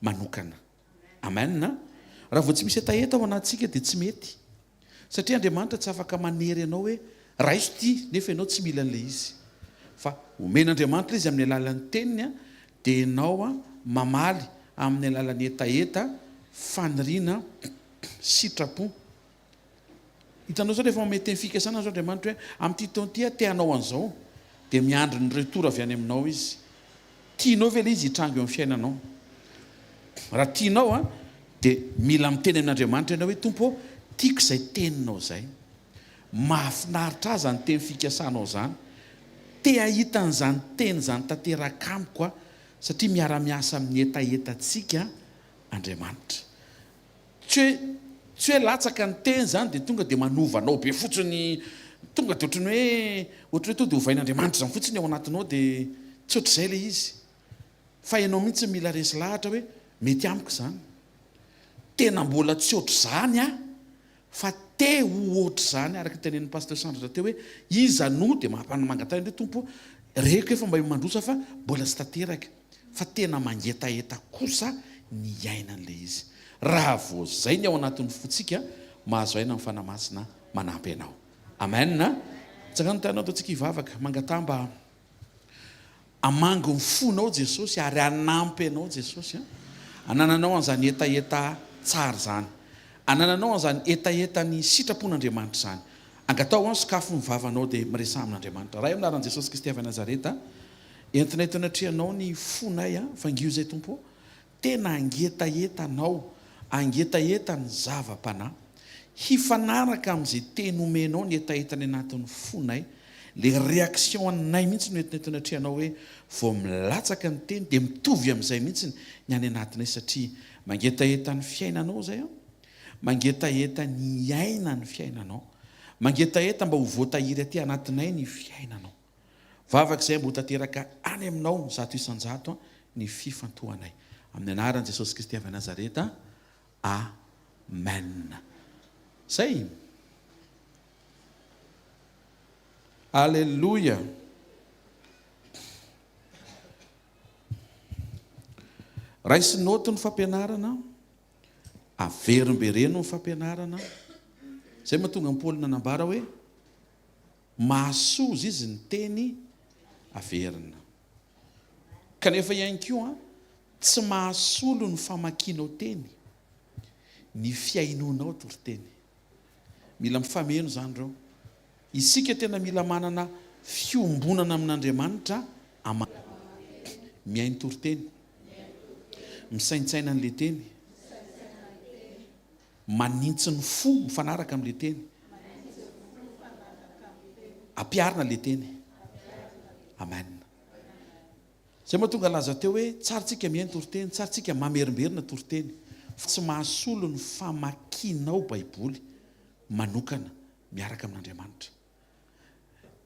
manokana. Amen. Raha vao tsy misy hetaheta ao anatsika dia tsy mety. Satria Andriamanitra tsy afaka manery ianao hoe raiso ty nefa ianao tsy mila an'ilay izy. Fa omen'Andriamanitra izy amin'ny alalan'ny teniny dia ianao mamaly amin'ny alalan'ny hetaheta faniriana sitrapo. Hitanao zao rehefa mamety ny fikasana zao Andriamanitra hoe amin'ity taon'ity te-hanao an'izao dia miandry ny retour avy any aminao izy. Tianao ve ilay izy hitrango eo amin'ny fiainanao? Raha tianao dia mila miteny amin'Andriamanitra ianao hoe tompo tiako izay teninao izay. Mahafinaritra azy ny teny fikasanao zany. Te ahita an'izany teny zany tanteraka amiko satria miara-miasa amin'ny etahetantsika Andriamanitra. Tsy hoe latsaka ny teny zany dia tonga dia manovanao be fotsiny, tonga dia ohatry hoe to dia hovain'Andriamanitra zany fotsiny ao anatinao dia tsy ohatr'izay ilay izy. Fa ianao mihitsy mila resy lahatra hoe mety amiko izany. Tena mbola tsy ohatr'izany fa te ho ohatr'izany araka tenen'ny pasteur Sandra teo hoe iza no dia mangatany hoe tompo reko efa mba mandrosa fa mbola tsy tanteraka. Fa tena mangetaheta kosa ny iainan'ilay izy. Raha vao zay ny ao anatin'ny fotsika mahazo aina amin'ny fanamasina manampy ianao. Amen. Tsaka nytanao ataontsika hivavaka mangatamba amango ny fonao Jesosy ary anampy ianao Jesosy. Anananao an'izany hetaheta tsara zany. Anananao an'izany hetaheta ny sitrapon'Andriamanitra zany. Angatao sakafo ny vavanao dia miresa amin'Andriamanitra. Raha amin'ny anaran'i Jesosy Kristy avy a Nazareta, entinay tanatrianao ny fonay fangio zay tompo. Tena angetahetanao, angetaheta ny zava-panahy. Hifanaraka amin'izay teny omenao ny hetaheta ny anatin'ny fonay. Le réaction anay mihitsy no entinay tanatrianao hoe vao milatsaka ny teny dia mitovy amin'izay mihitsy ny any anatinay satria mangetaheta ny fiainanao zay mangetaheta ny aina ny fiainanao, mangetaheta mba ho voatahiry aty anatinay ny fiainanao. Vavaka izay mbo tanteraka any aminao zato isan-jato ny fifantohanay. Amin'ny anaran'i Jesosy Kristy avy a Nazareta. Amen. Zay. Alléluia. Raisinoto ny fampianarana, averimbereno ny fampianarana. Zay mahatonga ny Paoly nanambara hoe mahasoza izy ny teny averina. Kanefa ihany koa tsy mahasolo ny famakianao teny, ny fiainonao toriteny. Mila mifameno zany reo. Isika tena mila manana fiombonana amin'Andriamanitra miaino toriteny, misaintsaina an'ilay teny, manintsy ny fo mifanaraka amin'ilay teny, ampiarina ilay teny. Amen. Zay mahatonga laza teo hoe tsarantsika miaino toriteny, tsarantsika mamerimberina toriteny. Tsy mahasolo ny famakianao Baiboly manokana miaraka amin'Andriamanitra.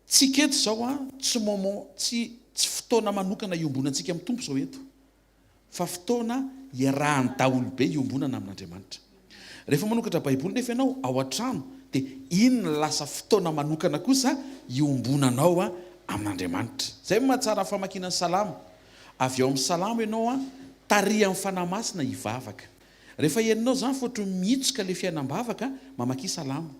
Tsika eto zao tsy moment tsy fotoana manokana iombonantsika amin'ny tompo zao eto, fa fotoana iarahany daholo be iombonana amin'Andriamanitra. Rehefa manokatra Baiboly nefa ianao ao an-trano dia inona lasa fotoana manokana kosa iombonanao amin'Andriamanitra. Zay mahatsara famakiana ny salamo. Avy ao amin'ny salamo ianao tarihy amin'ny fanahy masina hivavaka. Rehefa heninao zany fotry mitsoka ilay fiainam-bavaka mamaky salamo.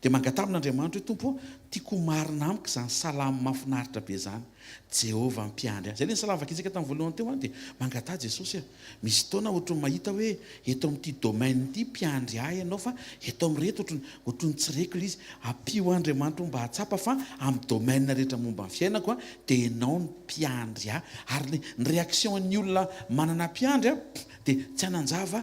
Dia mangatamina-Andriamanitra hoe tompo tiako marina amiko izany salamo mahafinaritra be zany. Jehovah mpiandry. Zay ilay ny salamo vakitsika tamin'ny voalohany teo dia mangatà Jesosy misy fotoana ohatry ny mahita hoe eto amin'ity domaine ity mpiandry ahy ianao fa eto amin'reto ohatry ny tsy reko ilay izy. Ampio Andriamanitra mba hatsapa fa amin'ny domaine rehetra momba ny fiainako dia ianao ny mpiandry ahy. Ary ny réaction ny olona manana mpiandry dia tsy hananjava